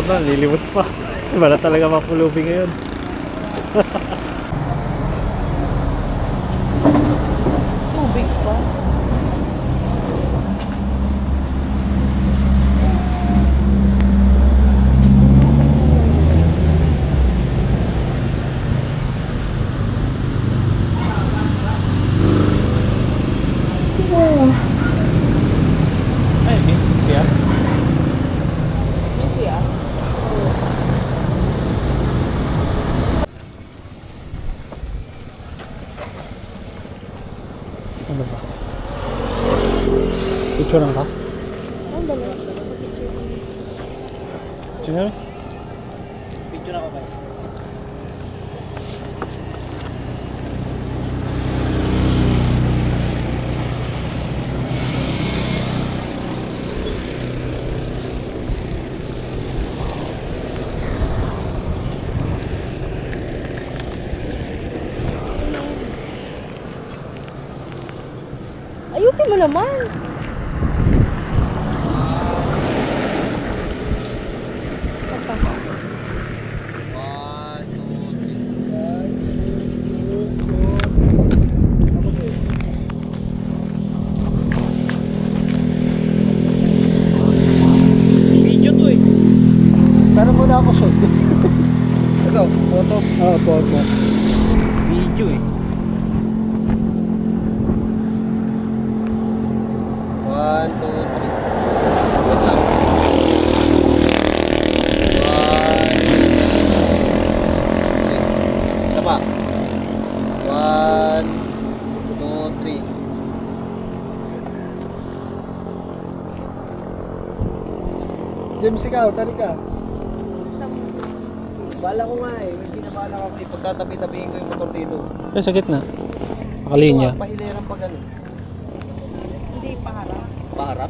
motor na, lilimos pa. Iba na talaga mapulubi ngayon. Tubig pa. Ay, siya. Ano siya? Ano ba? Picture lang ka? Ang dalawa. Picture nga. Picture ako kayo. Ayusin mo naman. Video to eh. Pero muna ako shoot. Ito, photo. Oo, photo. Video eh. 1, 2, 3. Wait lang. 1. Tama. 1, 2, 3. James, ikaw, tari ka. Bala ko nga eh. May binabala ko ipagtatabi-tabihin ko yung motor dito. Sa gitna. Nakalinya. Pahileran pa ganun. Hindi pa harap. Paharap.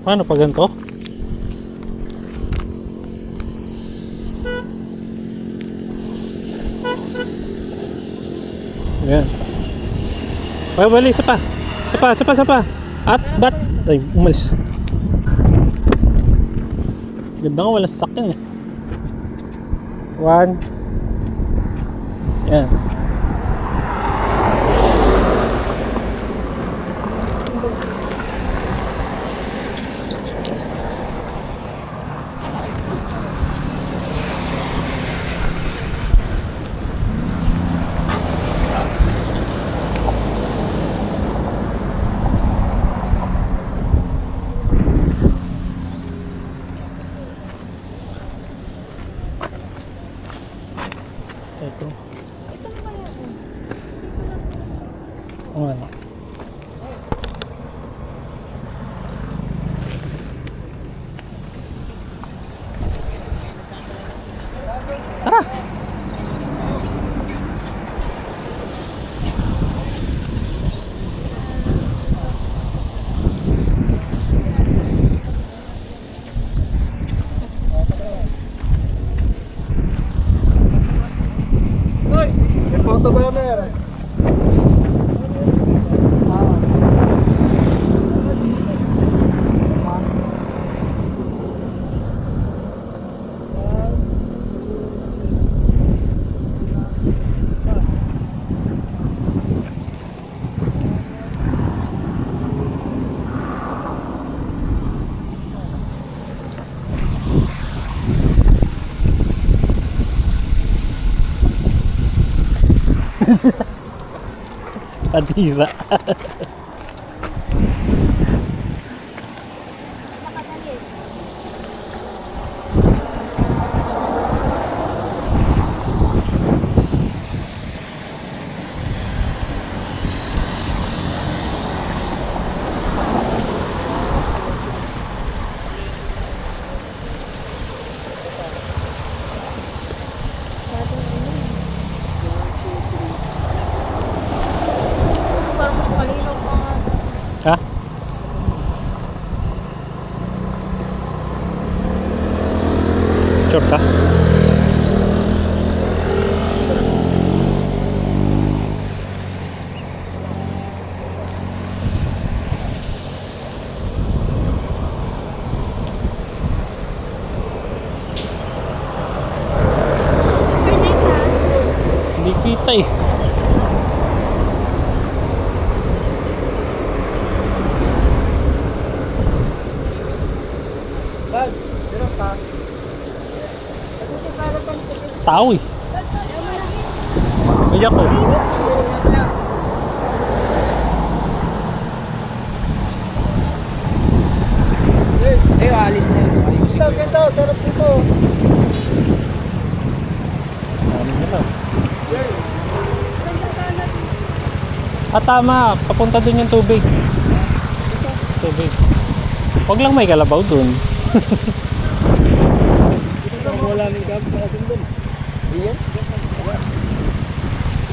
Paano pag ganito? Ayan. Bali, isa pa. Isa pa. At, bat. Ay, umalis. Ganda nga, walang sasakyan eh. 1. Ayan. Ito. Ito naman yan. Ang ano. Tara! Hoy! May photo ba meron? Padira. Parang mas malinaw pa. Sure ka? Hindi kita eh. Bag, meron pa. Ito sa harapan ko. Tao eh. Kaya ko. Eh, alis na yun. Ayusin ko yun. Ganda, sarap dito. Ano na to? Ah, tama. Papunta dun yung tubig. Tubig. Huwag lang may kalabaw dun. Wala nang gab sa atin doon. Iyan?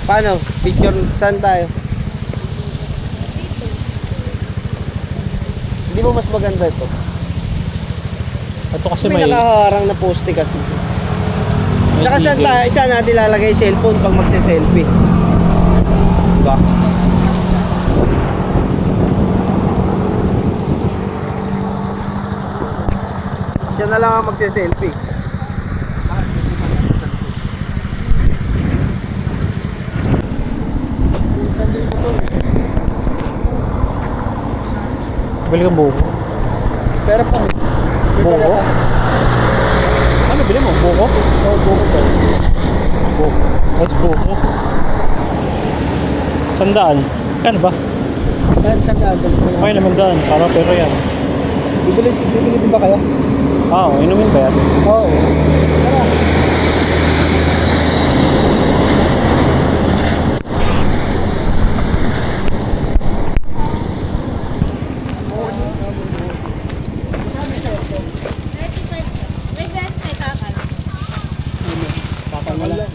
Paano? Picture, saan tayo? Hindi mo mas maganda ito? Ito kasi May may... nakaharang na poste kasi. may Tsaka saan tigil. tayo? Saan natin lalagay yung cellphone pag magse-selfie? Diba? Siya na lang ang magse-selfie. Saan din ito? Bili kang buko. Pero pa. Buko? Ano bili mo? Buko? Oo, buko to. Buko. Nice buko. Sandaan. Kano ba? Dahil saan daan? Balik na Okay naman daan. Para pero yan. Bibili din ba kayo? Ah, inumin ba yan? Oo. Tara.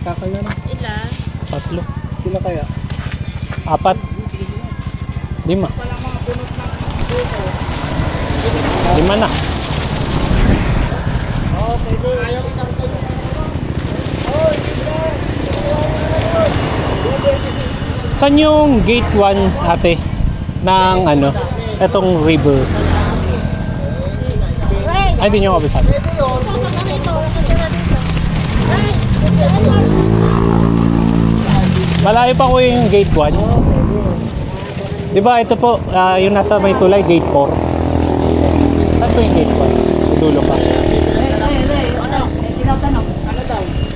Kakal na lang. Tatlo. Sila kaya? 4. 5. 5 na. Oo, pwede. Ayaw ikarton. Oo, Saan yung gate 1 ate? Ng ano? Etong river. Ay, hindi nyo kabisado. pwede yun. Malayo pa ko yung gate 1. Di ba ito po, yung nasa may tulay, gate 4. Saan po yung gate 1? Sa dulo pa.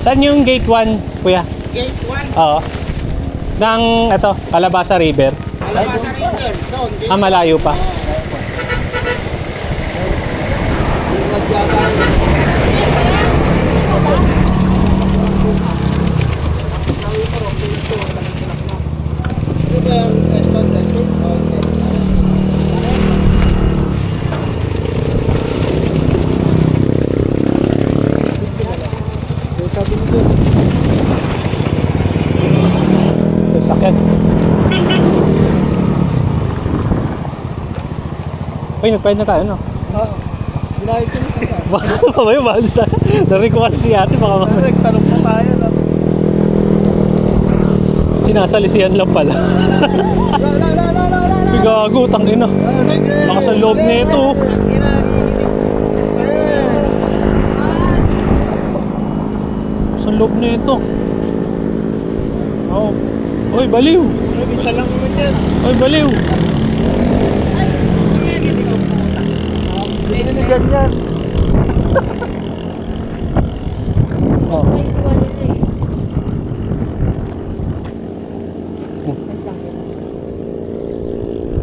Saan yung gate 1, kuya? Gate 1. Oo. Ng, ito, Calabasa River. Alabasa River. Doon. Ah, malayo pa. Sabi nito. Sakyan. Uy, nagpahid na tayo, no? Oo. Ginahit ko na sa ka. Baka mamaya mahal sa... Na-request si ate, baka mamaya. Nagtanong pa tayo. No? Sinasalisihan lang pala. Gago, tangina. Lakas ang loob na ito. Lakas ang loob na ito. Oh. Oy, baliw. Minsan lang naman yan. Oy, baliw. Hindi na ganyan. Oh.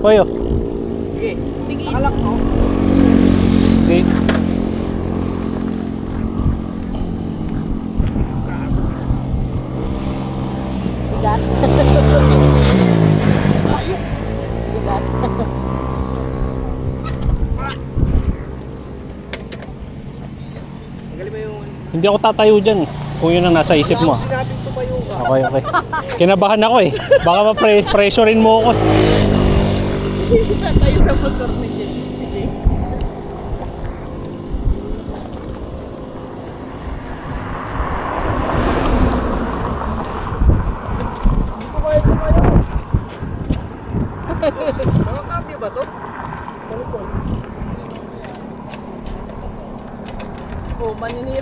Oy, oh. Sige. Sige. mo. Okay. Bigat. Bigat. Magaling mo yung... Hindi ako tatayo dyan kung yun ang nasa isip mo. Sinabing tumayo ka. Okay, okay. Kinabahan ako eh. Baka ma-pressurein mo ako. Tayo sa motor ni Jay.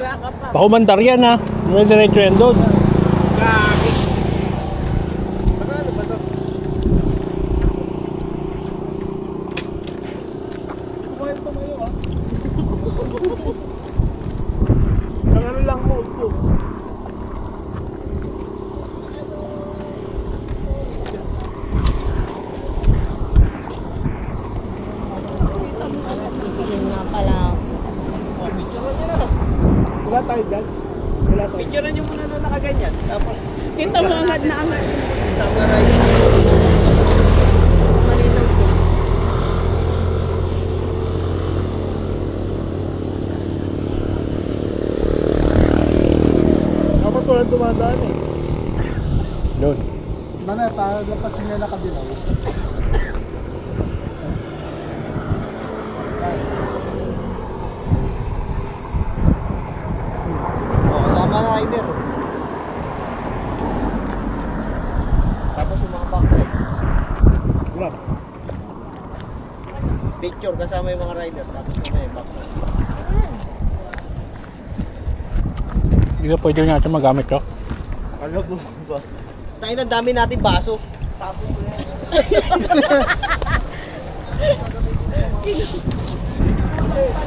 Wala ka pa. Pakumandar yan ha. May diretso yan doon. Grabe. Ano ba to? Ano lang mo po. Yun nga pala. Wala tayo dyan. Wala tayo. Picturean nyo muna na nakaganyan. Tapos, Kita mo agad na agad. summarize. Malinaw po. Dapat walang dumadaan eh. Doon. Mana, para lapasin niya nakadilaw. Oh, kasama na rider. Tapos yung mga backpack. Wala. Picture kasama yung mga rider. Tapos yung backpack. Hindi na pwede natin magamit to. Ano mo ba? Tayo na dami natin baso. Tapos ko yan.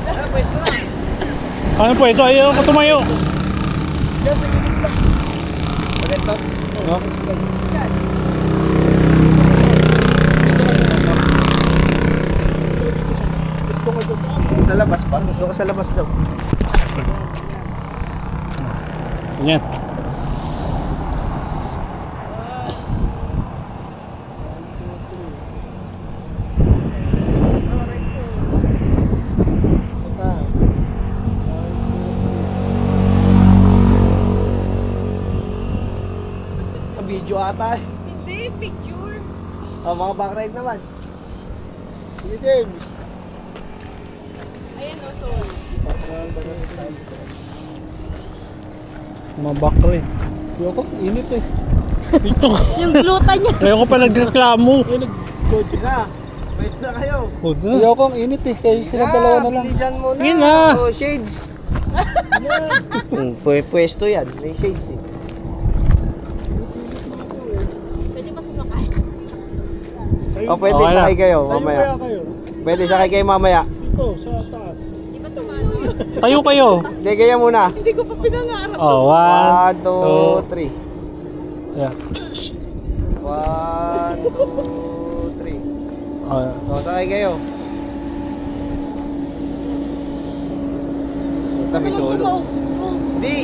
Ah, pwesto na. Ano po ito? Ayaw ko tumayo. Ulit to? No? Sa labas pa? Doon ka sa labas daw. Ganyan. Ang video ata eh. Hindi, picture. Oh, mga backride naman. Sige, James. Ayan o, sorry. Mabakro eh. Yoko, init eh. Ito. Yung gluta niya. Ayaw ko pa nagreklamo. Sige na. Pwes na kayo. O, na. Yoko, ang init eh. Kaya sila dalawa na lang. Bilisan mo na. Sige na. Oh, shades. Pwesto yan. May shades eh. Pwede pa sumakay. Oh, pwede Okay sakay na. kayo Tayo mamaya. kaya kayo. Pwede sakay kayo mamaya. Dito, sa taas. Di ba tumano yun? Tayo kayo. Hindi, kaya muna. Hindi ko pa pinangarap. Oh, 1, 2, 3. Yeah. 1, 2, 3. Oh, So, sakay kayo. Puta, may solo. Hindi.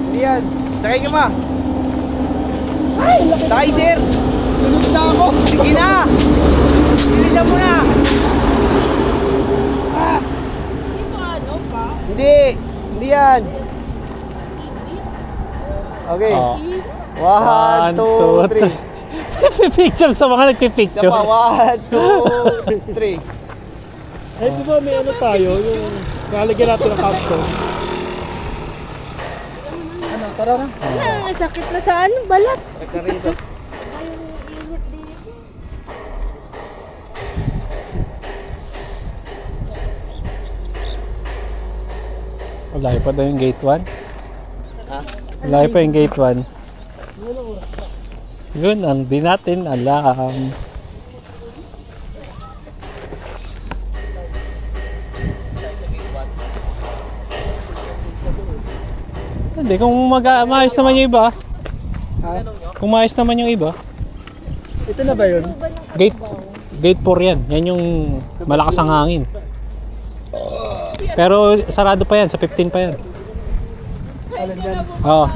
Hindi yan. Sakay ka ma. Sakay, sir. Sunod na ako. Sige na. Bilisan mo na. Dito ano pa? Hindi. Hindi yan. Okay. oh. 1, 2, 3. Picture sa mga Isa nagpipicture. pa. 1, 2, 3. Eh, di ba may ano tayo? Yung lalagyan natin ng caption. Ano, tara na. Ang sakit na sa ano, balat. Sakit na rito. Init dito. Malayo pa daw yung gate 1. Ha? Malayo pa yung gate 1. Yun, ang di natin alam. Hindi, kung maayos naman yung iba. Ha? Kung maayos naman yung iba. Ito na ba yun? Gate 4 yan. Yan yung malakas ang hangin. Pero sarado pa yan, sa 15 pa yan. Alin dyan? Oo.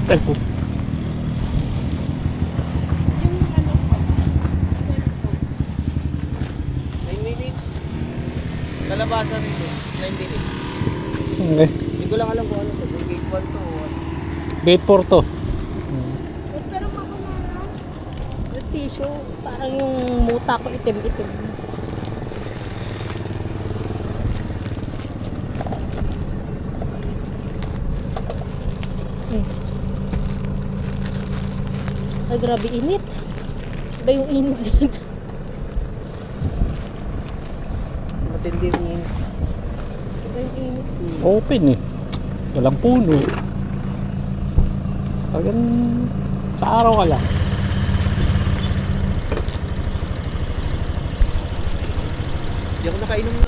Tagpo. 9 minutes. Kalabasan rito. 9 minutes. Okay. Hindi ko lang alam kung ano to. May gate 1 to. Gate 4 to. Pero makunara. Yung tissue, parang yung muta ko itim-itim. Ay, grabe init. Iba yung init dito. Matindi yung init. Iba yung init. Open eh. Walang puno. Talagang sa araw ka lang. Hindi ako nakainom.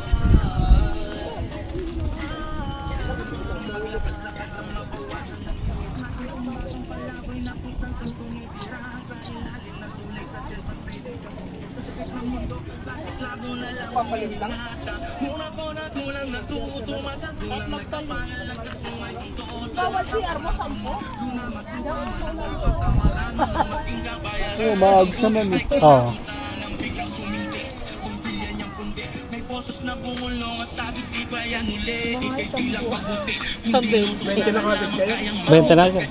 Papalintang. Kahit magpalit. Bawal si Armo 10. Oo, maags naman eh. Oo. Sabi. 20 lang agad kayo. Benta na agad.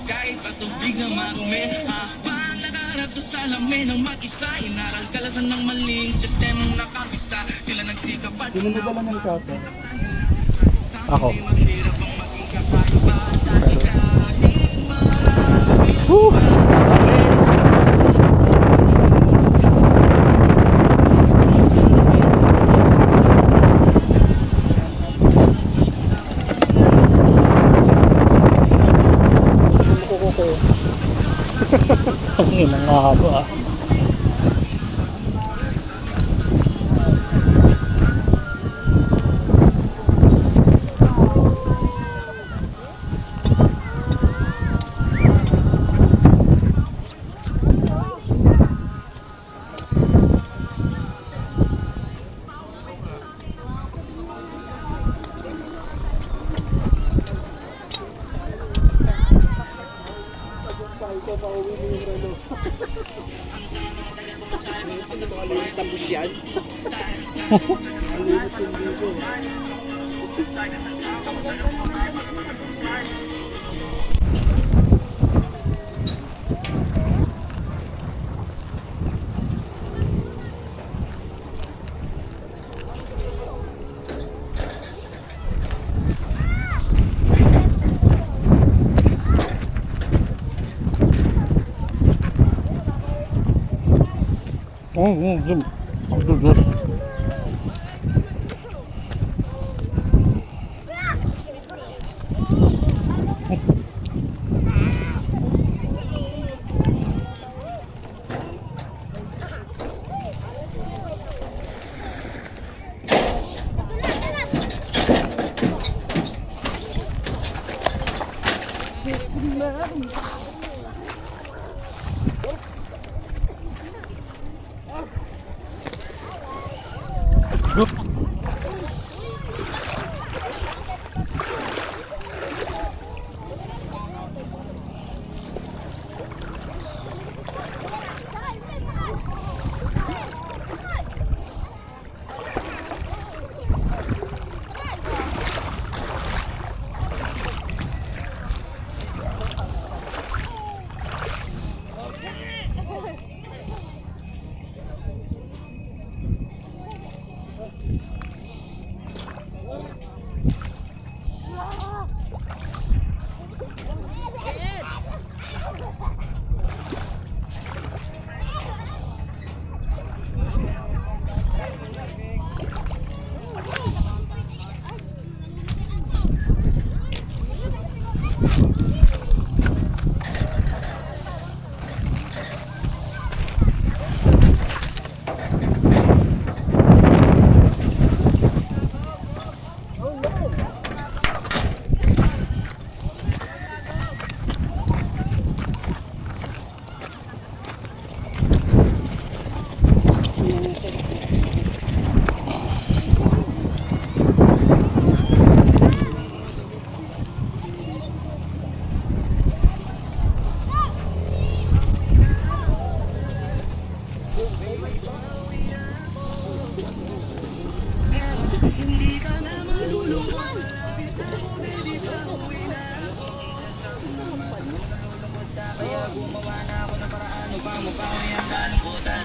Sino nagdala ng kape? Ako. Ang inang haba ah. Tapos yan. Zoom. Dur.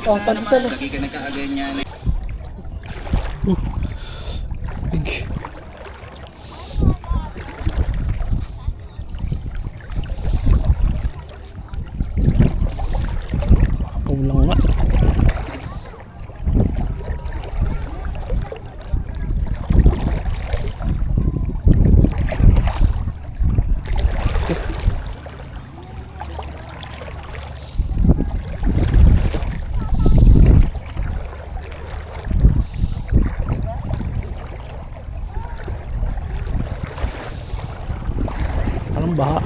Oh, pag-isa lang. Lagi ka nagkakaganyan. Big. ng baha.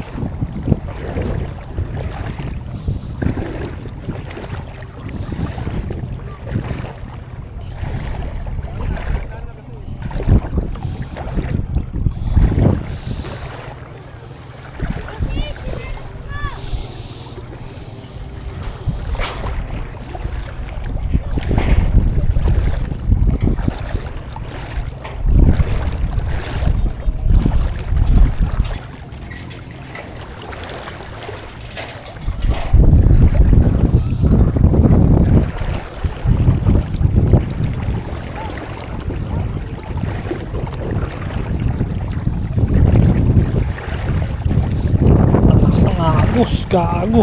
Agos, gago.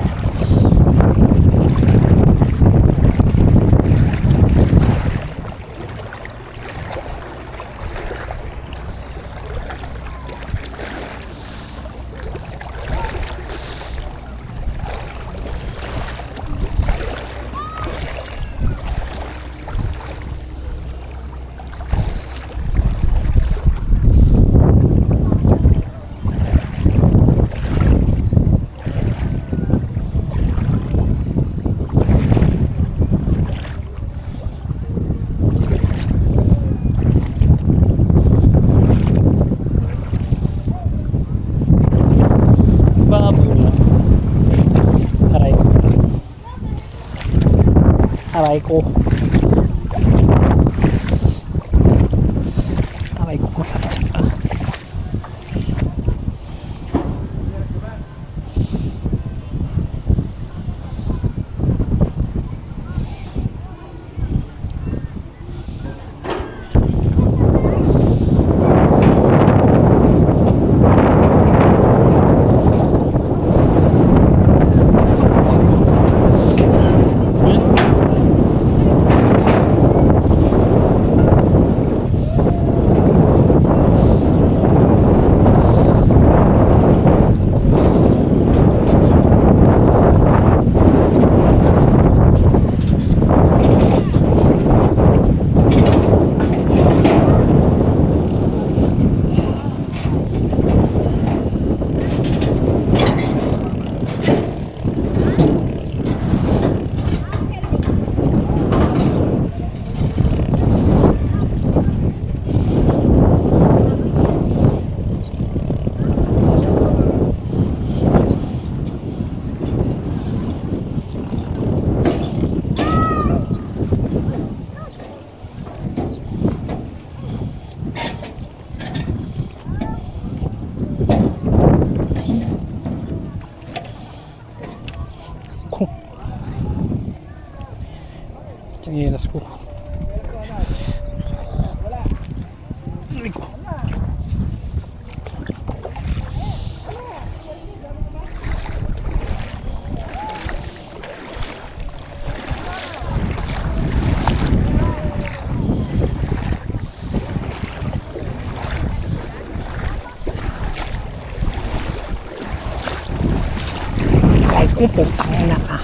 Baboy lang. Aray ko. Aray ko. Aray ko masakit. Tsinelas ko. Aray ko. Ay ko putang na ah.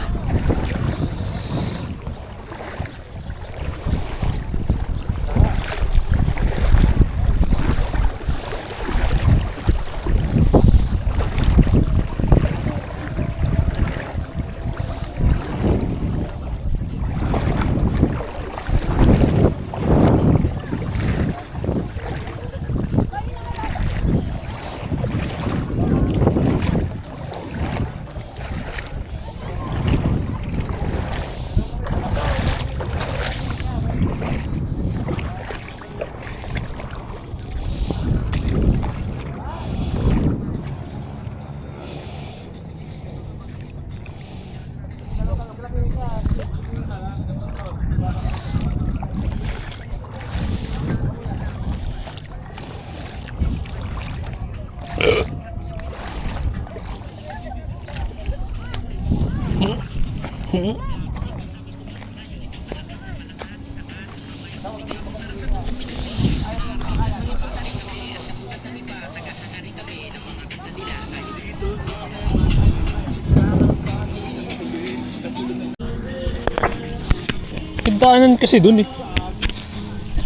Pagdaanan kasi dun eh.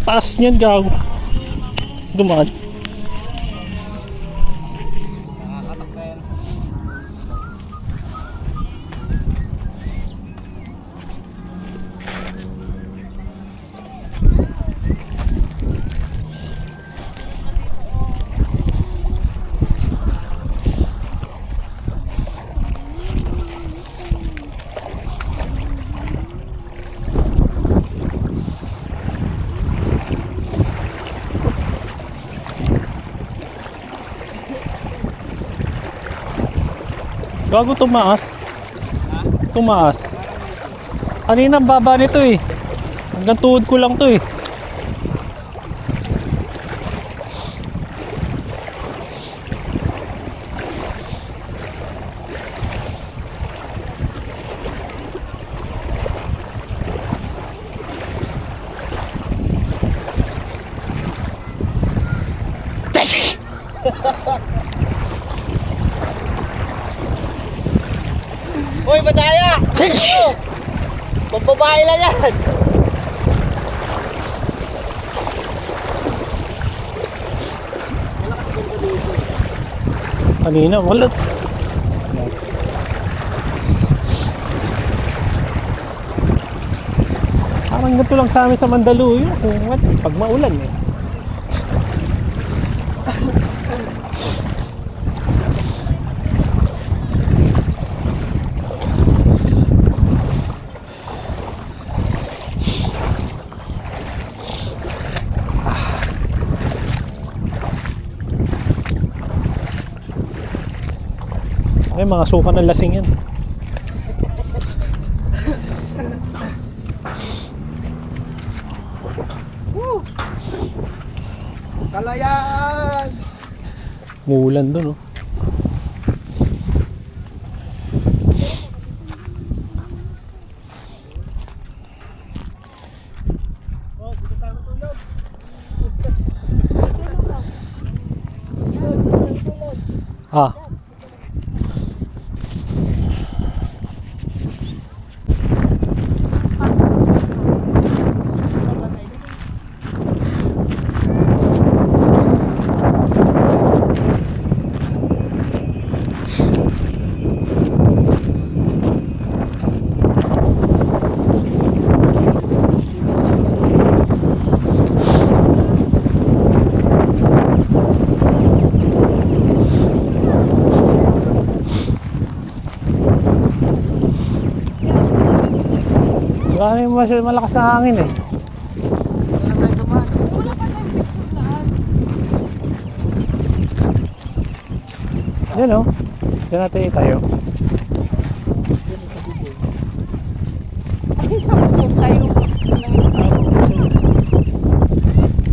Taas niyan gago. Dumaan. Nakakatak na yan. Gago tumaas. Tumaas. Kanina ang baba nito eh. Hanggang tuhod ko lang to eh. Hoy, madaya! Pambabae lang yan! Kanina, wala. Parang ganito lang sa amin sa Mandaluyong. Pag maulan eh. Ay, mga suka ng lasing yan. Kalayaan! Muulan doon, oh. Ah. Marami malakas na hangin eh. Yan o. Diyan natin itayo.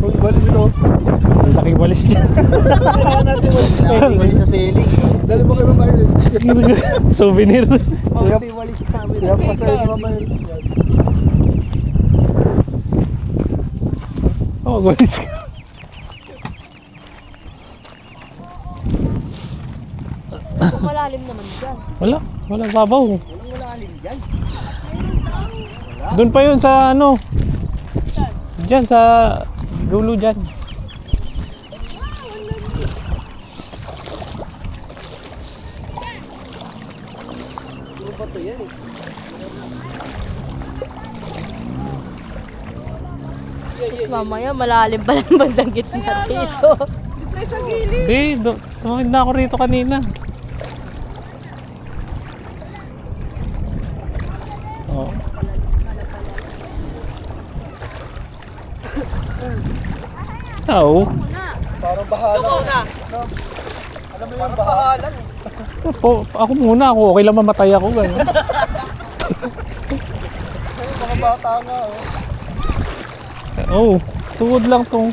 Uy, balis to. Ang laking walis niya. Walis sa sailing. Dali mo kayo mileage. Souvenir. Pamati walis namin. Kaya pa sa'yo mga mileage. Oh, walis ka. Malalim naman dyan. Wala. Wala babaw. Walang malalim dyan. Doon pa yun sa ano. Diyan sa dulo dyan. Ano ba ito yan eh? Mamaya malalim pa ng bandang gitna dito. Hindi, tumawid na ako rito kanina. Oh. Oo. Parang bahala. Alam mo yung bahala. Ako muna, okay lang mamatay ako. Ganun. Mga bata nga. Oh, tuhod lang tong.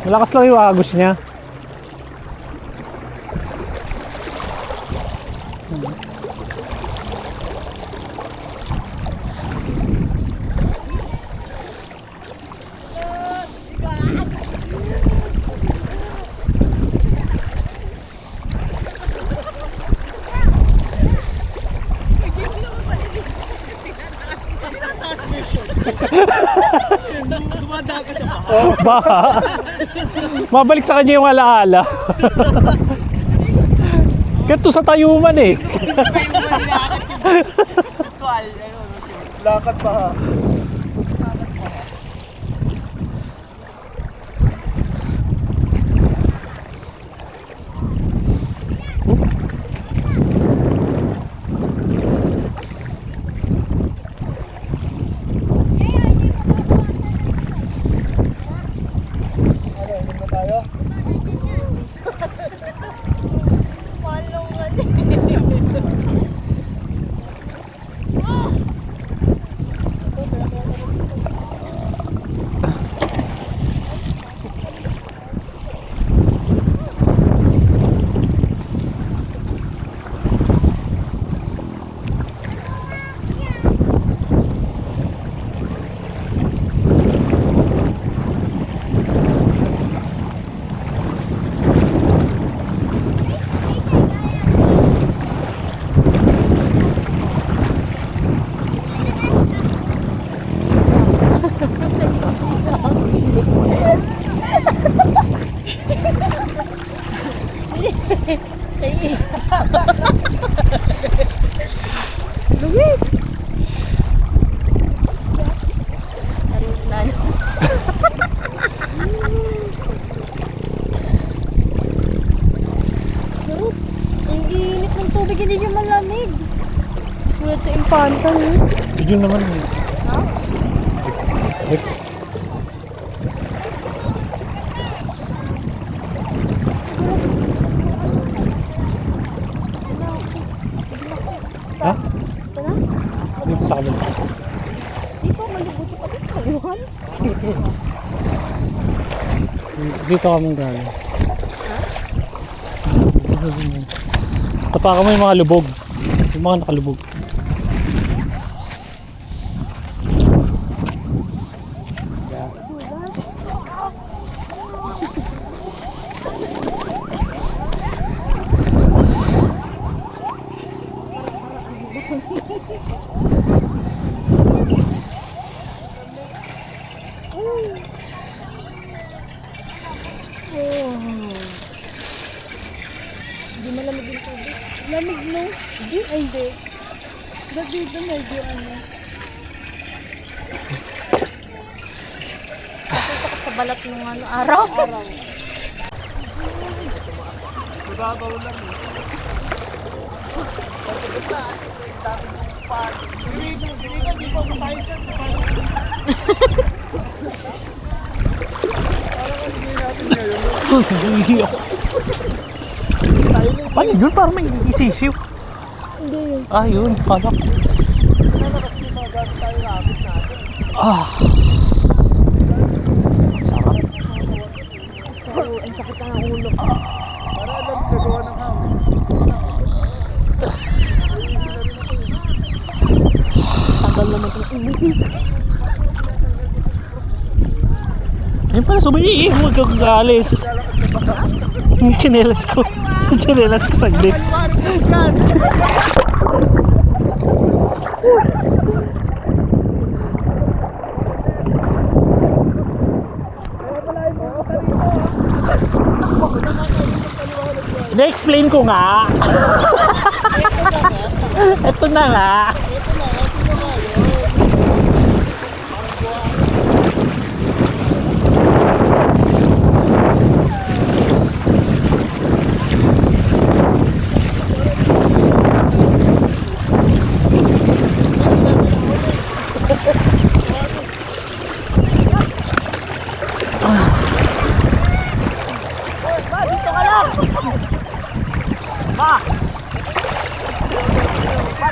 Malakas lang yung agos niya. Dumadaan ka sa baha. Baha. Mabalik sa kanya yung alaala. Ganito sa tayuman eh. Lakad pa ha. pantan eh. Video naman eh. Ha? Dito sa kabila. Dito, malibuti pa dito. Kaliwan. Dito kami galing. Tapakan mo yung mga lubog. Yung mga nakalubog. Hindi malamig yung tubig. Lamig no? Hindi? Ay, hindi. Dito medyo ano. Sakit sa balat ng ano, araw. Mababaw lang eh. Ay, yun parang may isisiw. Hindi yun. Ah, yun. Kalak. Ah. Ang sarap. Oo, ang sakit ng ulo. Para alam nagawa ng hangin. Tagal naman itong ulo. Ayun pala, sumihi. Huwag kang alis. Yung chinelas ko. Yung chinelas ko saglit. Na-explain ko nga. Ito na nga.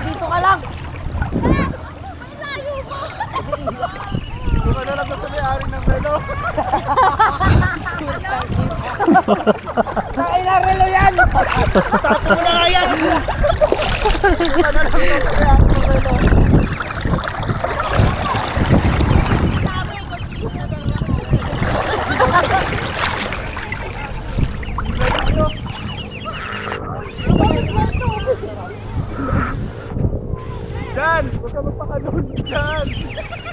Dito ka lang. Kung ano lang sa may-ari ng relo. Kailang relo yan. Tapo mo na nga yan. Kung ano lang sa may-ari ng relo. Jan! Huwag ka magpakalun! Jan!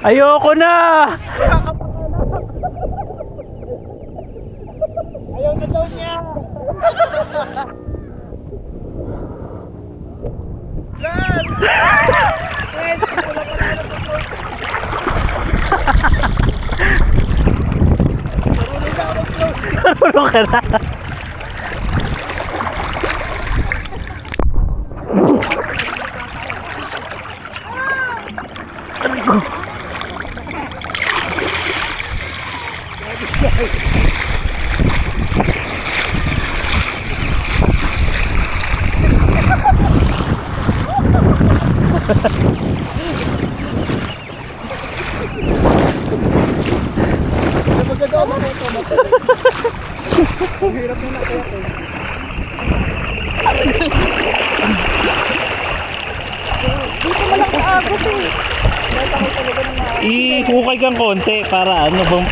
Ayoko na. Wala ka pakanak! Ayaw na daw niya! Jan! Wait! Wala pa na ng pagod! Marunong na ako close! Marunong ka na. Maganda ako na ito. Ang hirap na nakuha ko. Dito mo lang kaagos eh. Ihukay kang konti para ano bang...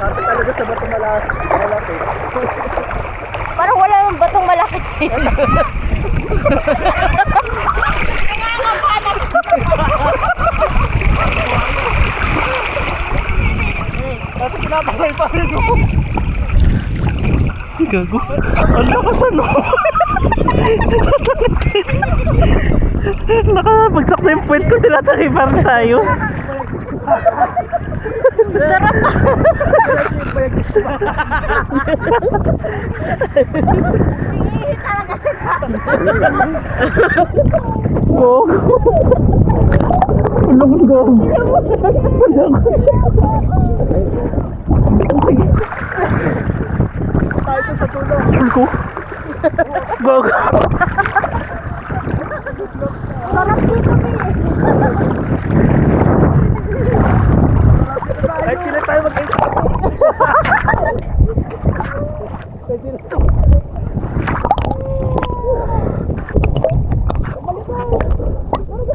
Sabi talaga sa bato malaki. Parang wala yung batong malapit dito. Kasi pinapakay pa rin ako. Gago. Ang lakas ano. Nakapagsak na yung puwet ko. Tinatakipan tayo. Sarap. Talaga Go. Ulong go. Tayo to sa tulong. Go. Go. Kahit sila tayo mag-explore.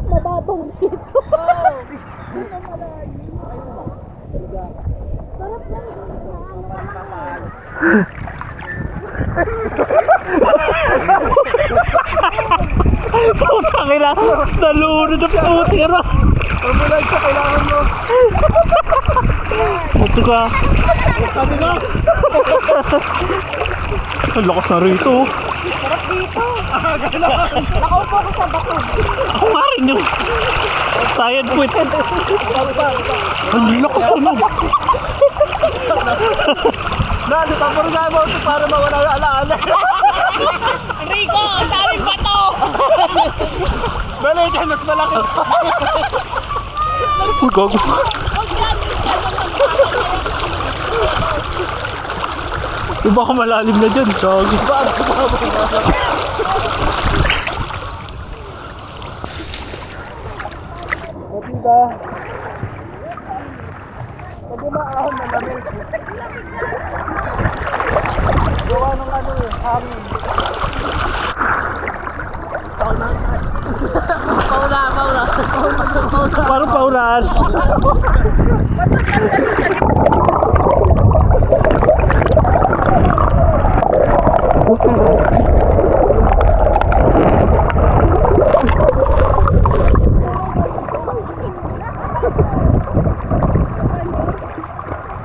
Mababang dito. Putang ina. Nalunod na puti ka na. Ambulansya, kailangan mo. Puti ka. Sabi mo. Ang lakas na rito. Sarap dito. Nakaupo ko sa bato. Ako nga rin yung science quit. Ang lakas na. Tapos nga mo ito para mawala yung alaala. Rico, ang daming bato. Bale, dyan mas malaki. Uy, gago. Baka malalim na dyan. Gago. O diba? Pag umaahon na lamig. Gawa ng ano eh, hangin. Parang paunahan.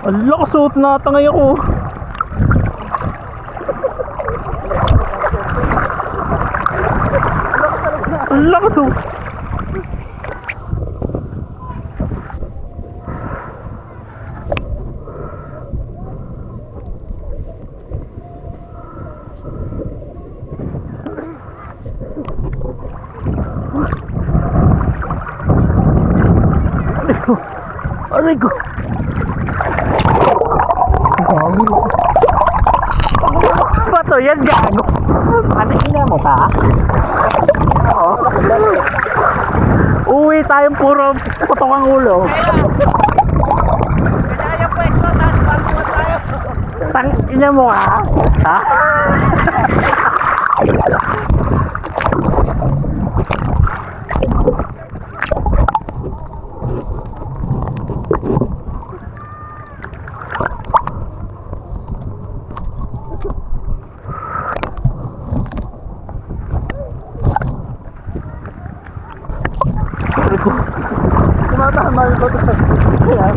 Ang lakas, suot na tangay ako. Ang lakas, oh. Aray ko. Bato yan, gago. Ano ina mo pa? Oo. Uwi tayong puro putok ang ulo. Kaya pwesto, taas bago tayo. Tang ina mo ha? Ha? Tumatama yung bato sa kaya.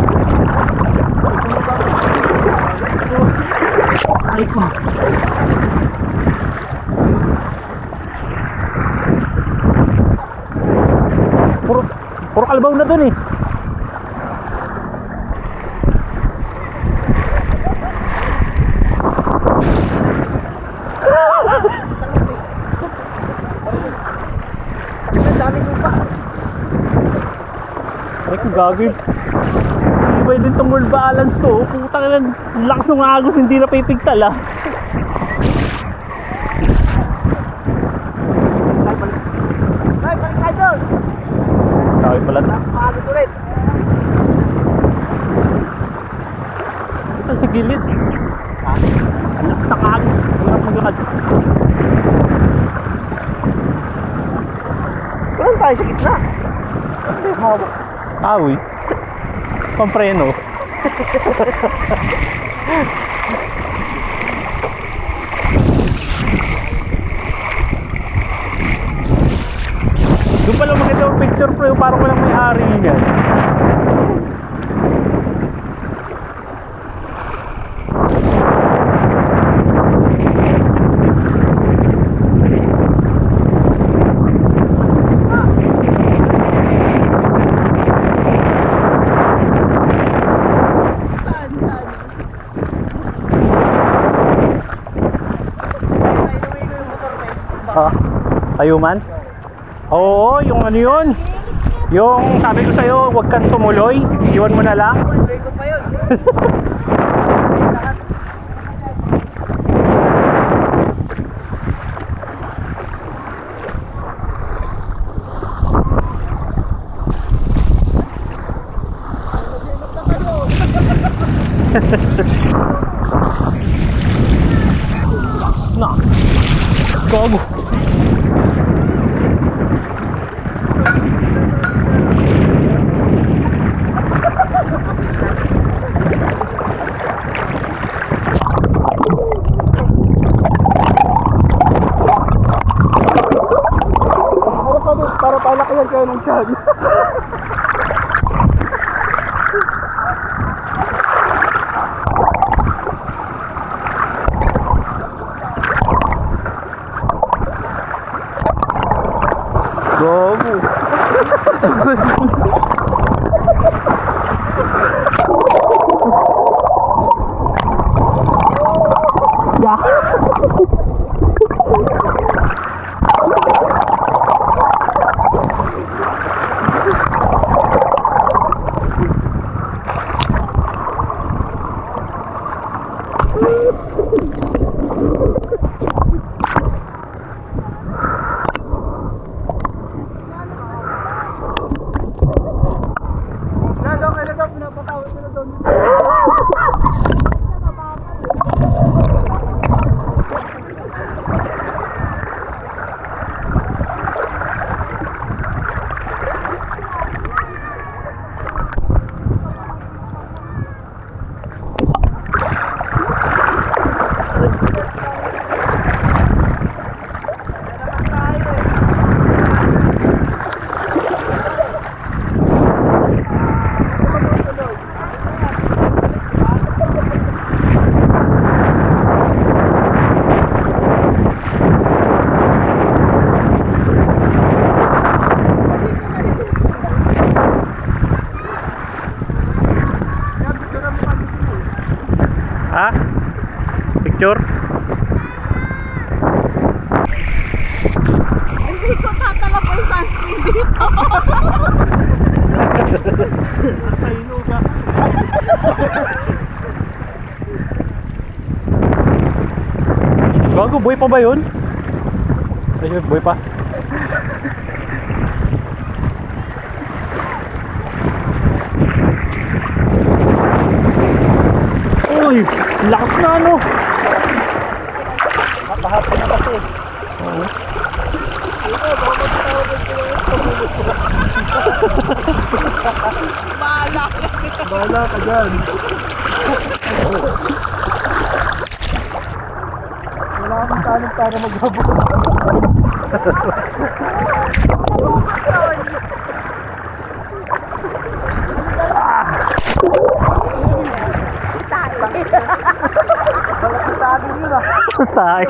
Ay ko. Puro kalabaw na dun eh. Ang dami supa. Ay ko gagawin. Ibay din tong world balance ko. Putang ina, lakas ng agos, hindi na pipigtal ah. Ay, balik tayo doon. Sabi pala ta. Maagos ulit. Ito sa gilid. Ang lakas ng agos. Hirap maglakad. Walang tayo sa gitna. Awi. Pampreno. Doon pala makita yung picture pre, parang walang may-ari niyan. Ayuman? Oo, yung ano yun? Yung sabi ko sa'yo, huwag kang tumuloy. Iwan mo na lang. Hindi ko pa yun. Snack. Gago. Para palakayan kayo ng tiyan. Gago. Ha? Picture? Hindi ko tatala pa yung sunscreen dito. Paino ka. Gago, buhay pa ba yun? Ayun, buhay pa. Uy, lakas na ano. Nakahapon na kasi. Oo. Ito, baka magtawag ko yung pamulot ko. Bahala. Bahala ka dyan. Wala akong tanong para maghapon. Malaki sa akin yun ah. Tay.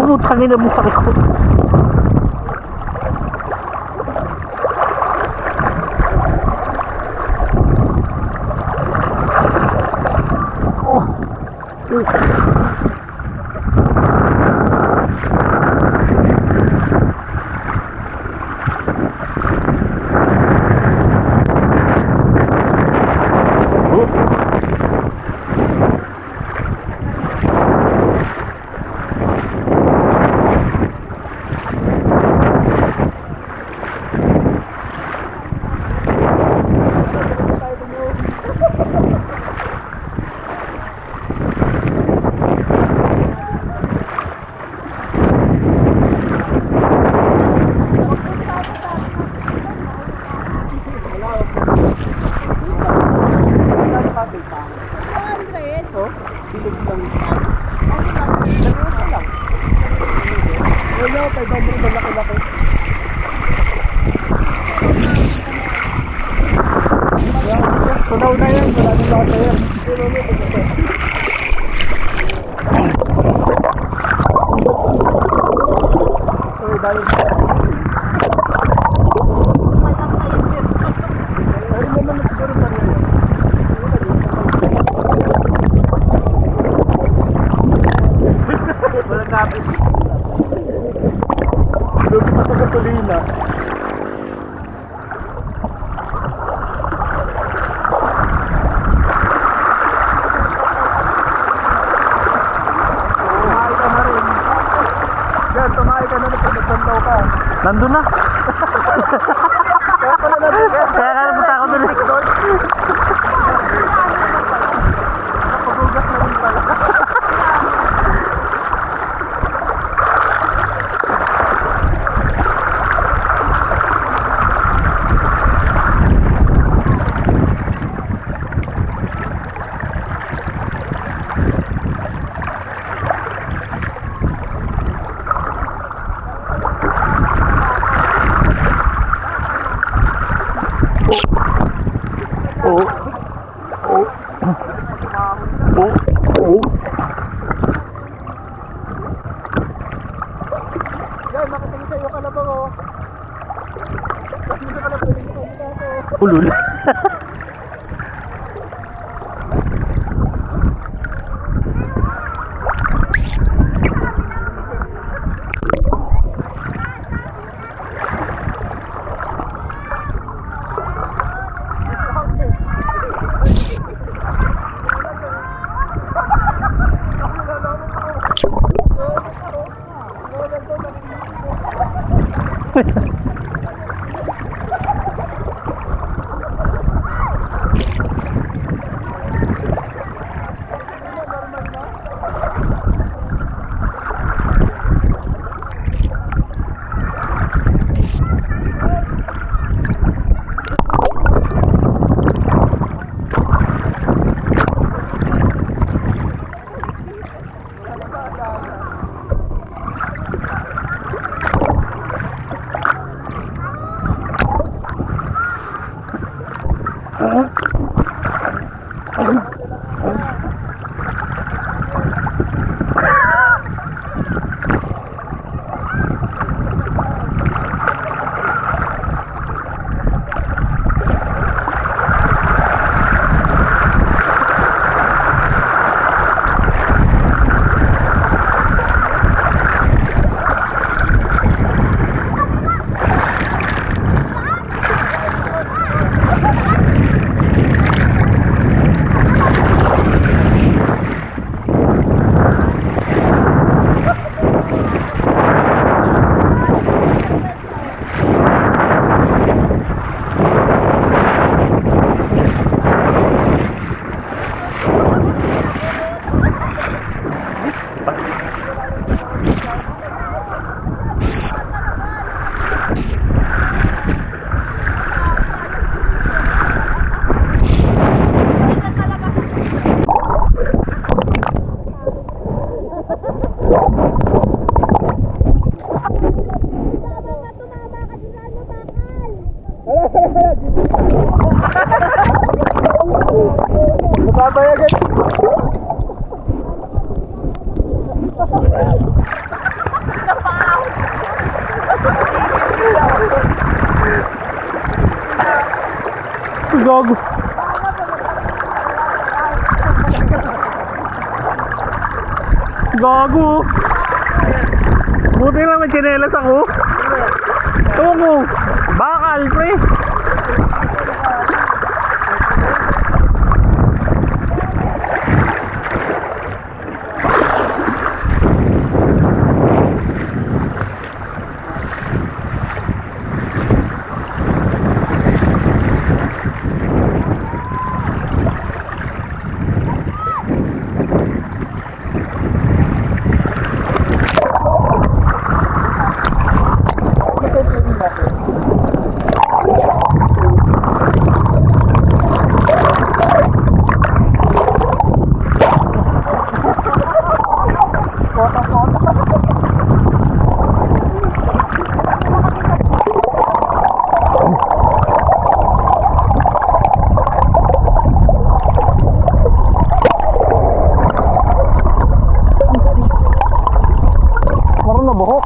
Putangin na mo sakit ko. 500 na laki-laki. Tunaw na yan, wala nang lasa yan. Ay, dahil ay, naman na siguro pa rin yan. Walang kapit. Lugi pa sa gasolina. Tumahay ka na rin. Yan, tumahay ka na rin pag nagbandaw ka. Nandun na. Kaya pala nandun ka. Kaya ka napunta ako dun. Napagugas na rin pala. Oo. Oo. Oo. Oo. Yan, nakatingin sa'yo kalabaw oh. Hindi ka pala pwede ko. Ulul. Nababayagan. Gago. Gago. Buti lang may tsinelas ako. Tungo. Bakal, pre.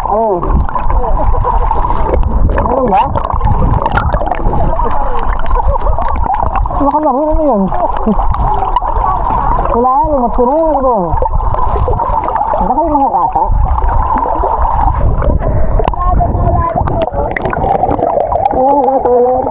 Oo. Ano ba? Nakalaro na yun. Wala yan, magpunan ko. Baka yung mga kata. Oo, kata yun.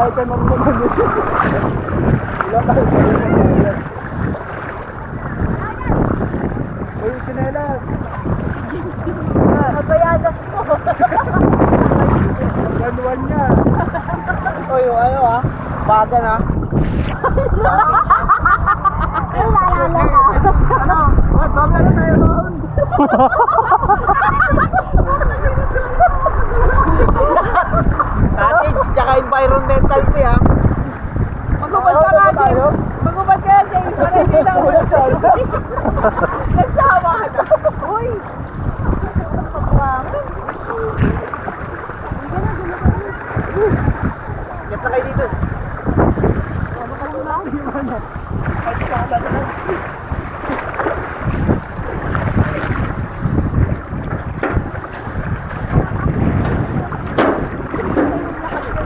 Bayad ka naman naman yun. Wala tayo sa bayad. Uy, sinelas. Nabayadas ko. Ganuan niya. Uy, ano ah? Baga na. Ano? Baga na tayo noon. Cottage, tsaka environmental fee ha. Magubad ka nga, Jim. Magubad ka nga, Jim. Para hindi na ako nagsama ka. Uy! Get na kayo dito.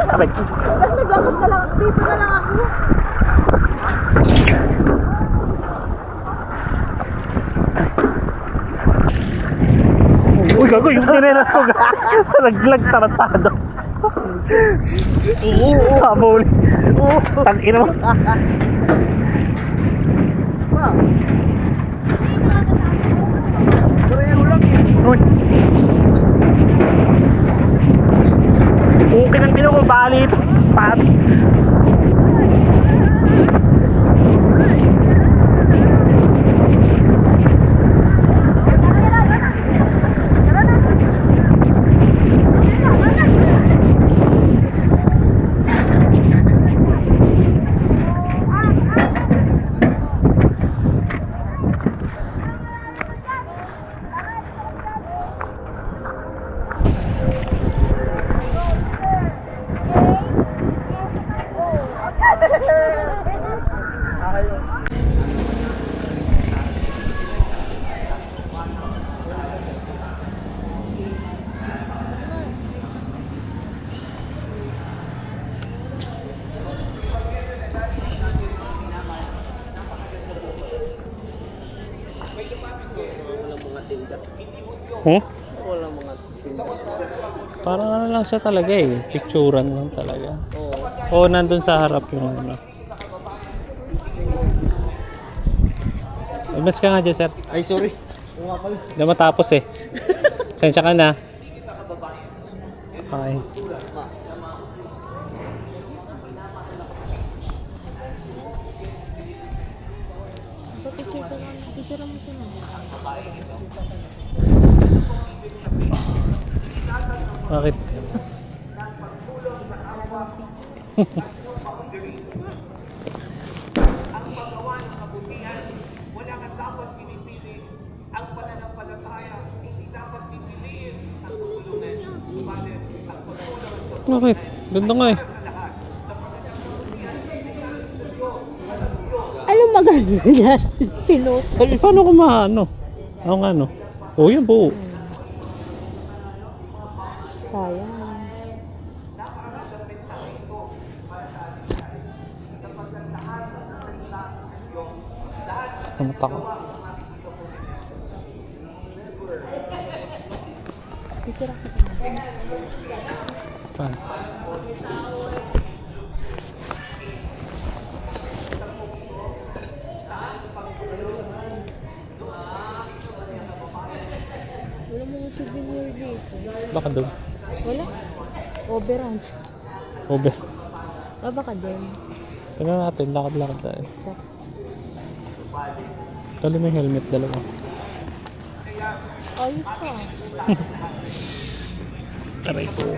Aray. Naglakot na lang. Dito na lang ako. Uy, gago, yung tinelas ko. Naglag, tarantado. Sabol. Tangin mo. Uy. Okay ng ko, bali ito. Pat. Walang mga tinda. Parang ano lang siya talaga eh. Picturean lang talaga. Oo. O, nandun sa harap yung ano. Mas ka nga dyan, sir. Ay, sorry. Oo nga pala. Hindi matapos eh. Sensya ka na. Okay. Picture ko lang. Picture mo siya. Bakit? Bakit? Ganda nga eh. Anong maganda yan? Pinutol. Eh, paano ko maano? Ako nga no? Oo, yan buo. Sayang. Tumata ko. Picture ako. Saan? Wala mga souvenir dito. Baka doon. Wala. Overruns. Over. Ah, baka din. Tingnan natin, lakad-lakad tayo. Talo mo yung helmet, dalawa. Ayos ka. Aray ko.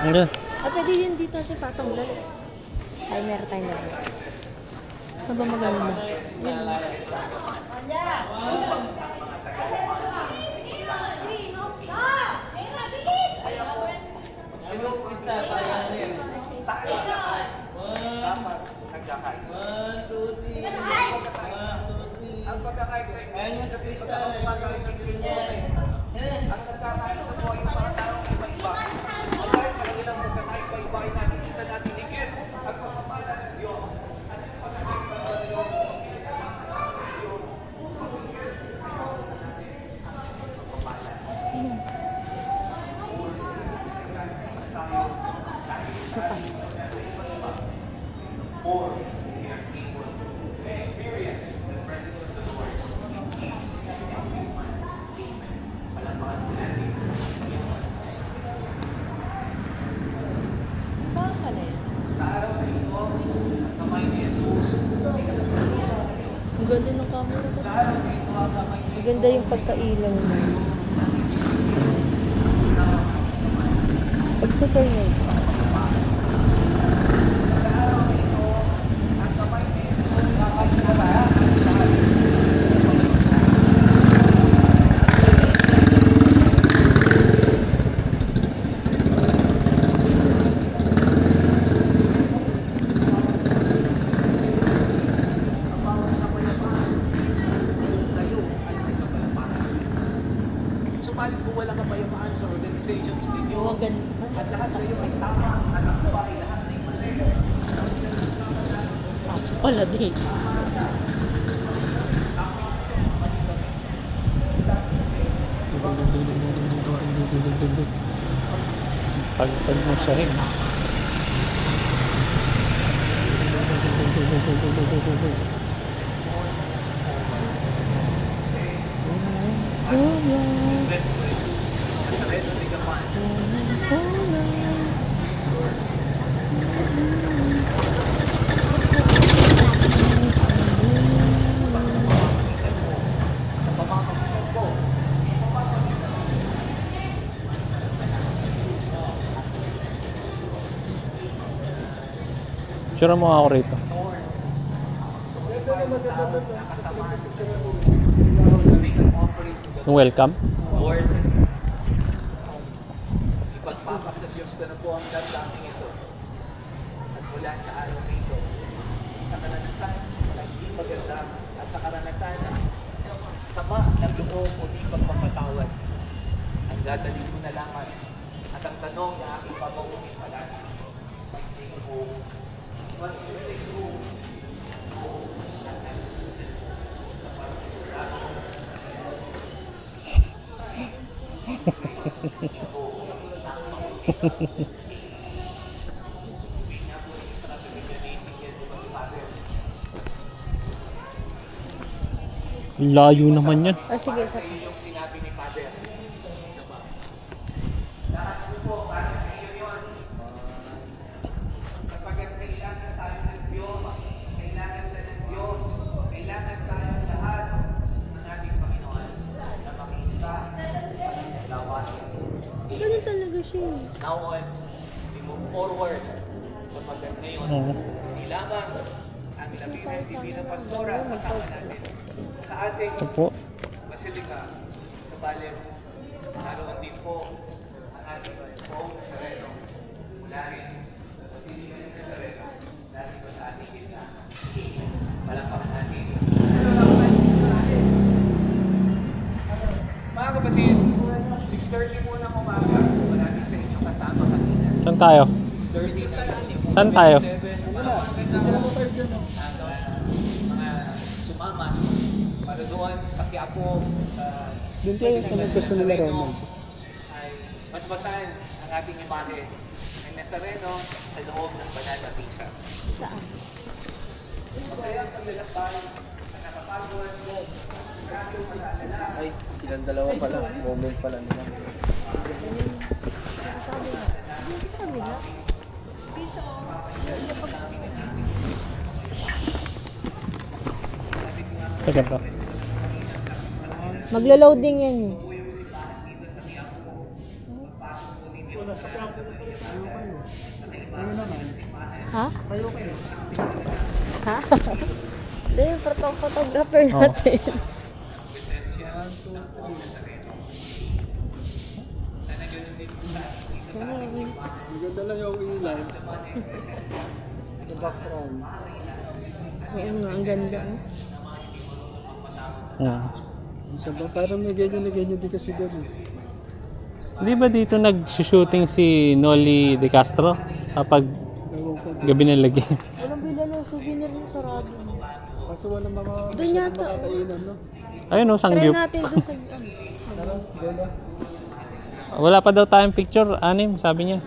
Ano? Ah, pwede yun dito natin patanggal. Timer, timer. Saan ba maganda? Yan. Ang ganda ng camera ko. Ang ganda yung pagkailaw mo. Pag super night. Subalit kung wala ka payapaan sa organizations ninyo, Ang ganda. at lahat kayo ay tama, at ang bahay lahat ay mali. Kaso pala din. Pagpag mo siya rin. Picture mo ako rito. Yung welcome. Lord, ipagpapak sa Diyos ko na po ang damdamin ito. At mula sa araw na ito, sa karanasan na hindi maganda at sa karanasan na sama ng loob o di pagpapatawad, ang dadalhin ko na lamang at ang tanong na aking papaunin palagi, magiging ko, magiging ko, Layo naman yan. Ah, sige, isa pa. yung sinabi ni Father. Lahat po para sa iyo yun. Kapag kailangan tayo ng Diyos, kailangan tayo ng Diyos, kailangan tayo lahat ng ating Panginoon na makiisa at lawasin. Ganun talaga siya. Now on, we move forward sapagkat ngayon, hindi lamang ang Labiran Divina Pastora kasama natin sa ating Ito po. Basilika sa Baler. Naroon din po ang ating Pope Nazareno mula rin sa Basilika ng Nazareno dahil po sa ating gitna. Palakpakan natin. Mga kapatid, 6:30 muna ng umaga. Marami sa inyo kasama kanina. Saan tayo? 6:30 na lang. Saan tayo? Mga sumama para doon sa Quiapo sa Doon tayo sa naggusto nila Ronald. ay mas basahan ang ating imahe ng Nazareno sa loob ng banal na misa. Saan? Masaya ang paglalakbay na nakapagod mo. Marami yung mag-aalala. Ay, silang dalawa pala. Moment pala nila. Sabi nga. Sabi nga. Dito. Teka to. Maglo-loading yan eh. Ha? Ha? Hindi, yung photographer natin. Maganda lang yung ilaw. Sa background. Oo nga, ang ganda. Hmm. Isa ba? Parang may ganyan na ganyan din kasi doon. Di ba dito nag-shooting si Noli De Castro kapag Ewan ko. gabi ng lagi? Walang bila ng souvenir yung sarado. Kaso walang mga Doon yata. makakainan, no? Ayun o, Try Sangyup. natin dun sa ano. Tara, gala. Wala pa daw tayong picture, anim, sabi niya.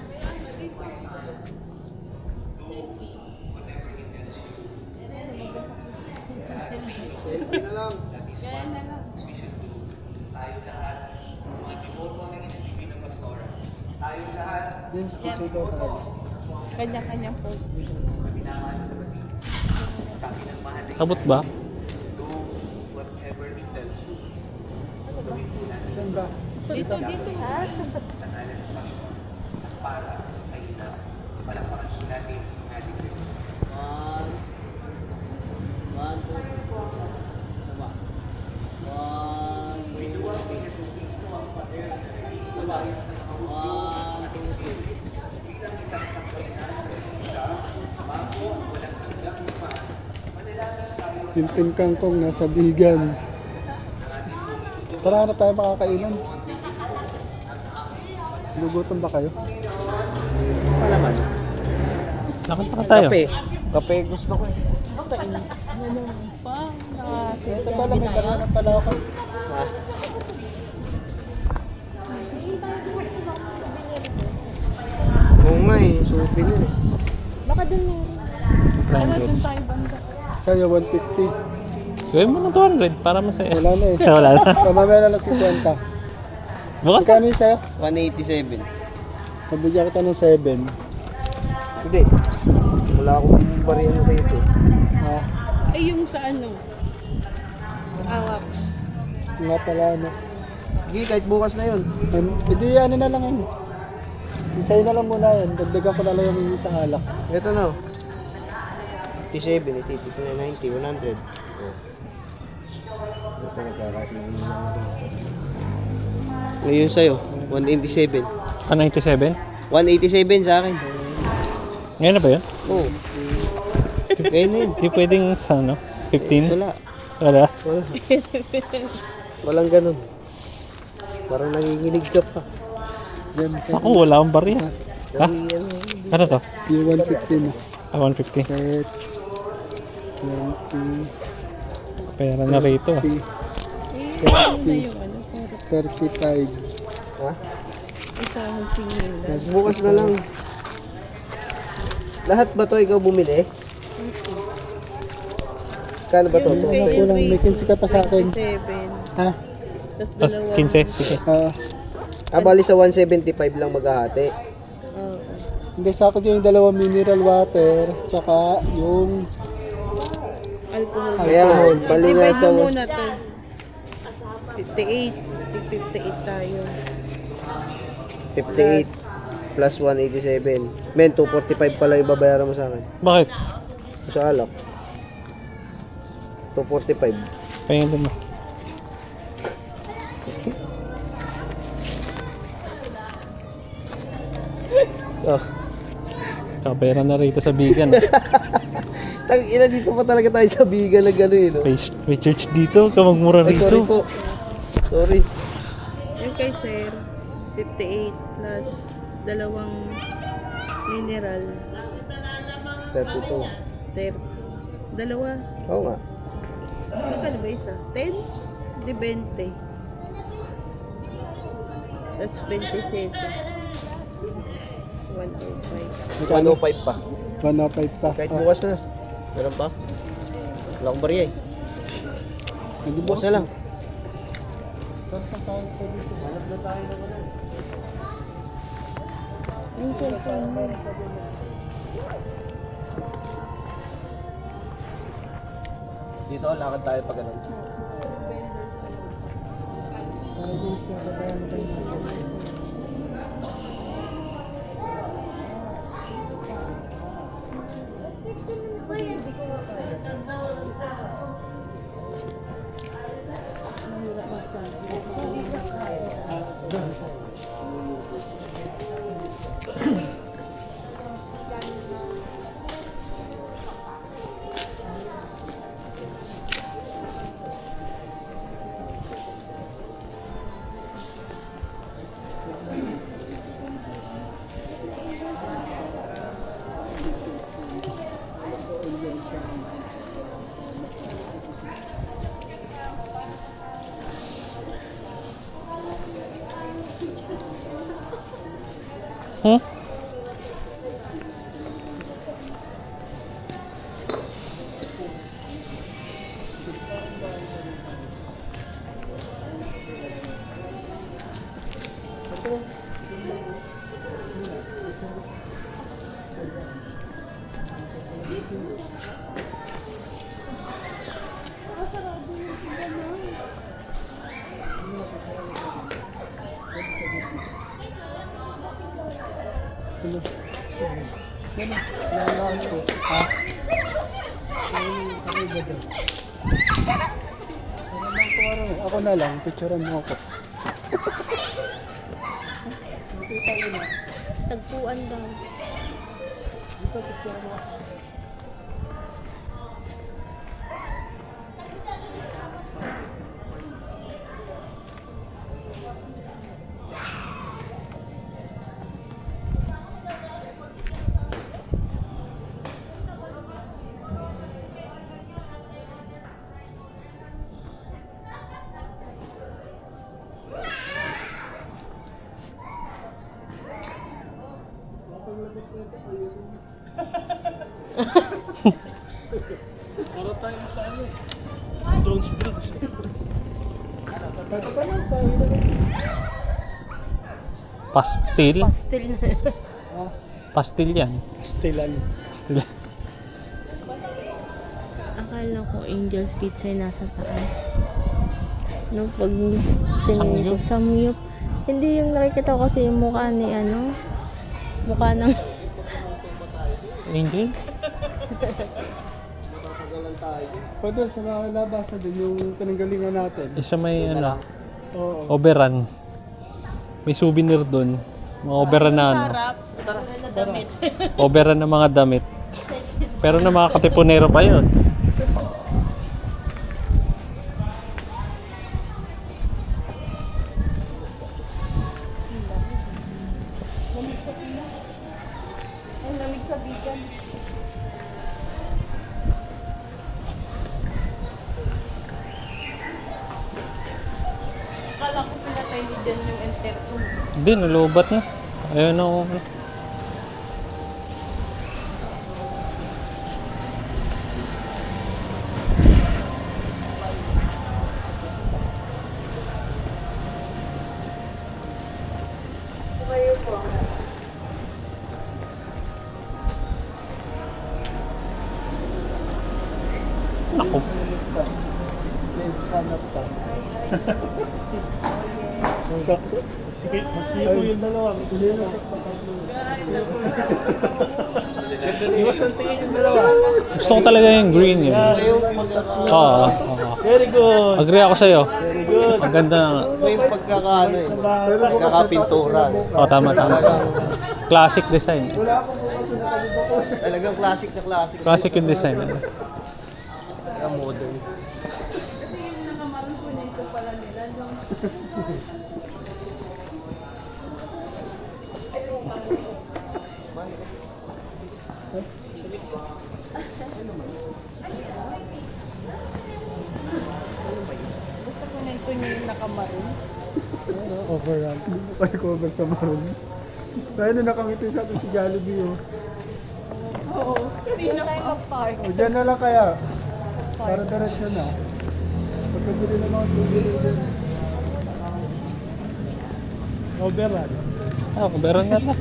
James, picture daw tayo. Kanya-kanya po. Abot ba? Saan ba? Dito. Ha? Yung Team Kangkong nasa Bigan. Tara, hanap tayo makakainan. Gugutom ba kayo? Pa naman. Nakanta ka tayo. Kape. Kape gusto ko eh. Ito pala, may banana pala ako. Ha? Oo nga eh, souvenir eh. Baka dun meron. Baka dun tayo banda. Sa'yo, 150. Gawin mo ng 200 para masaya. Wala na eh. Wala na. Mamaya na lang 50. Bukas na. Magkano yung sa'yo? 187. Nabigyan kita ng 7. Hindi. Wala akong bariyan rito. Ha? Eh yung sa ano? Awax. Nga pala, ano. Sige, kahit bukas na yun. Hindi, ano na lang yan. Isa'yo na lang muna yan. Dagdagan ko na lang yung isang alak. Ito no. 87, 80, 90, 100. Oh. Ito nagkakatingin na ngayon sa'yo, 187. 197? 187 sa akin. Ngayon na ba yun? Oo. Ngayon na yun. Di pwedeng sa ano? 15? Wala. Wala. Wala. Walang ganun. Parang nanginginig ka pa. Yan. Ako, wala akong barya. Ha? Ano to? Yung 150 na. 150. Kahit 20, Pera na rito. Ah. 30, 35. Ha? Isang singil. Bukas na lang. Lahat ba to ikaw bumili? Kano ba to? Wala ko lang, may 15 ka pa sa akin. 7. Ha? Tapos Tapos dalawa. 15. Sige. Bali sa 175 lang maghahati. Oo. Hindi, sa akin yung dalawang mineral water, tsaka yung Alcohol. Kaya bali nga Divide sa mo muna to. 58. Tig 58 tayo. 58 plus 187. Men, 245 pala yung babayaran mo sa akin. Bakit? Sa alak. 245. Pahingin mo. Oh. Tsaka pera na rito sa Bigan. Ina dito pa talaga tayo sa biga na gano'n no? May church dito. Kamagmura Ay, sorry rito. po. Sorry. Yung kay Sir, 58 plus dalawang mineral. 32. 30. Dalawa. Oo nga. Magkano ba isa? 10? Di 20. Tapos 27. 105. 105 pa. 105 pa. Kahit bukas na. Meron pa? Wala akong bariya eh. Hindi Bukas na lang. Hanap na tayo na wala. Yung cellphone mo. Dito, lakad tayo pag ganun. Hmm? Ako na lang, picturean mo ako. Tagpuan daw. Para tayo sa ano? Drones Bridge. Pastil? Pastel na. Pastil yan. Stilan. Pastil. Akala ko Angel's Pizza ay nasa taas. No, pag tingin ko, samyup. Hindi yung nakikita ko kasi yung mukha ni ano. Mukha ng... Angel? Pwede sa mga nabasa din yung pinanggalingan natin. Isa may ano, Oo. overrun. May souvenir doon. Mga overrun na ano. Overrun na mga damit. Pero na mga katipunero pa yun. Ang lamig sa bigan. Akala ko pinatay ni Jan yung intercom. Hindi, nalubat na. Ayun o. Naku. Lips, hanap ka. Sakto. Sige, magsipo yung dalawa. Iwasan tingin yung dalawa. Gusto ko talaga yung green yun. Oo. Very good. Agree ako sa'yo. Very good. Ang ganda na. Ito yung pagkakaano eh. Pagkakapintura. Oo, tama. Classic design. Talagang classic na classic. Classic yung design. Ang modern. Gusto ko na ito yung nakamaroon. Overall. Hindi mo pa cover sa maroon. Tayo na nakangiti sa atin si Jollibee. Oh. Oo. Hindi na tayo mag-park. O, dyan na lang kaya. Para diretso na. Pagkabili ng mga souvenir din. Overrun. Ah, kuberan na lang.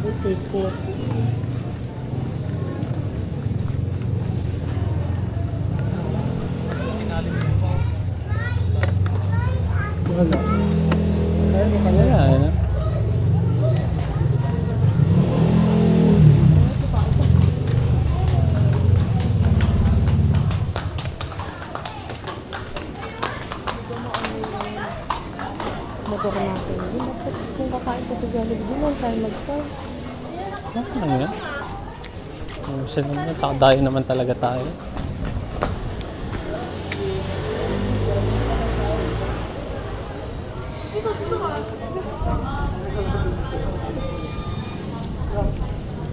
Okay po. Wala. Kaya mo kaya. Ayan. Motor natin. Kung kakain ko sa Jollibee, di lang tayo mag-park. Ano yan? Sila naman, takdayo naman talaga tayo.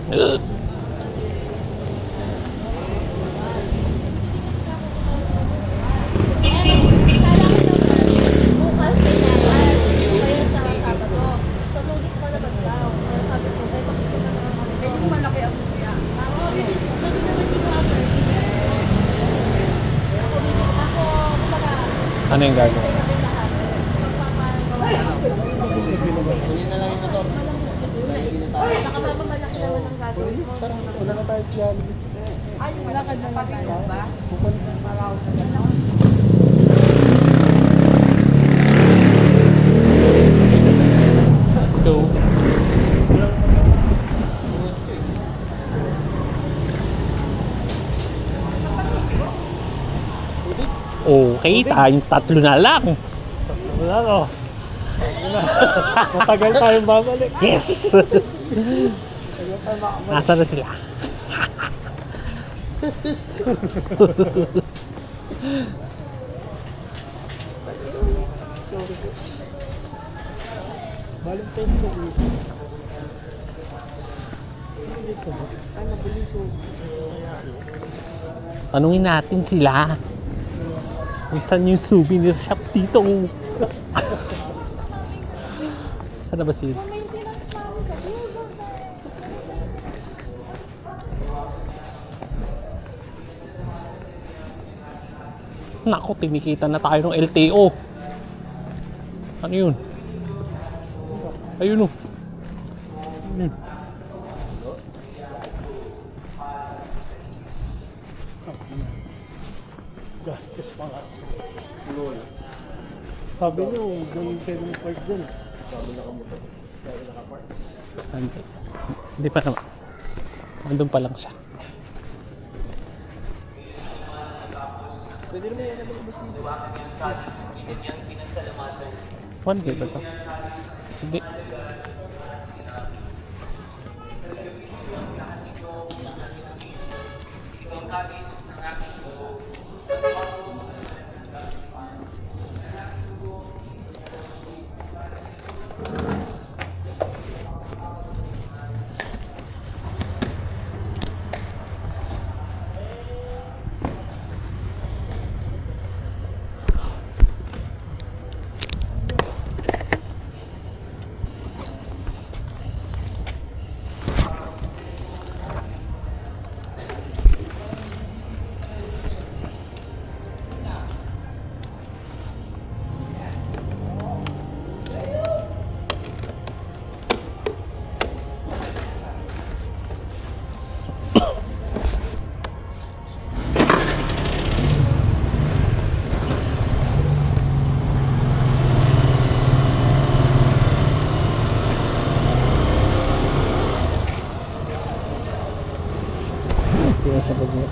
Ugh. Ano yung gagawin? Kunin na lang yung motor. Wala na tayo siya. Let's go. Okay, tayong tatlo na lang. Wala ko. Matagal tayong babalik. Yes! Nasaan na sila? Valentine ko. Tanungin natin sila. Kung saan yung souvenir shop dito? Saan na ba sila? Naku, tinikita na tayo ng LTO. Ano yun? Ayun o. Ayun. Gastos pa nga. Sabi niyo, doon kayo ng park dyan. Hindi. Hindi pa naman. Nandun pa lang siya. Pwede naman yan naman ubos dito. One day ba ito? Hindi. Sa bag niya.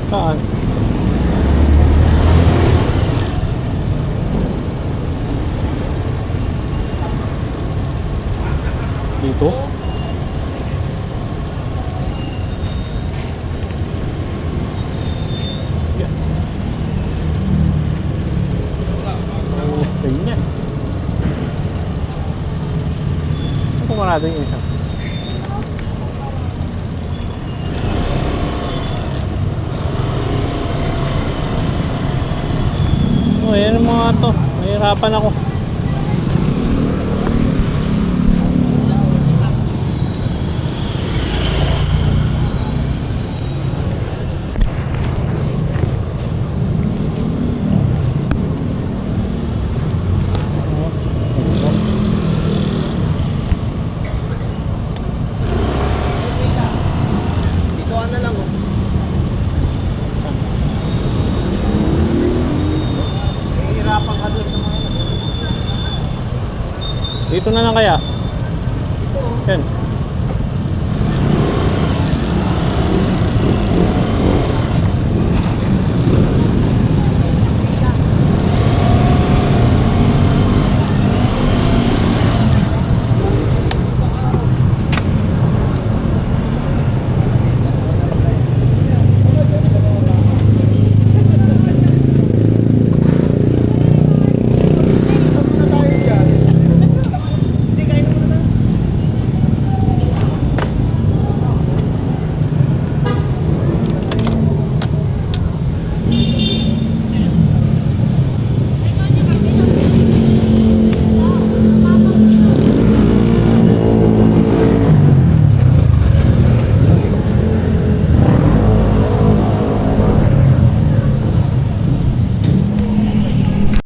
Saan? Dito? sarado yung isa. Oh, yan ang mga to. Nahihirapan ako. Dito ka na lang oh. Hihirapan ka doon sa mga Dito na lang kaya. Yan.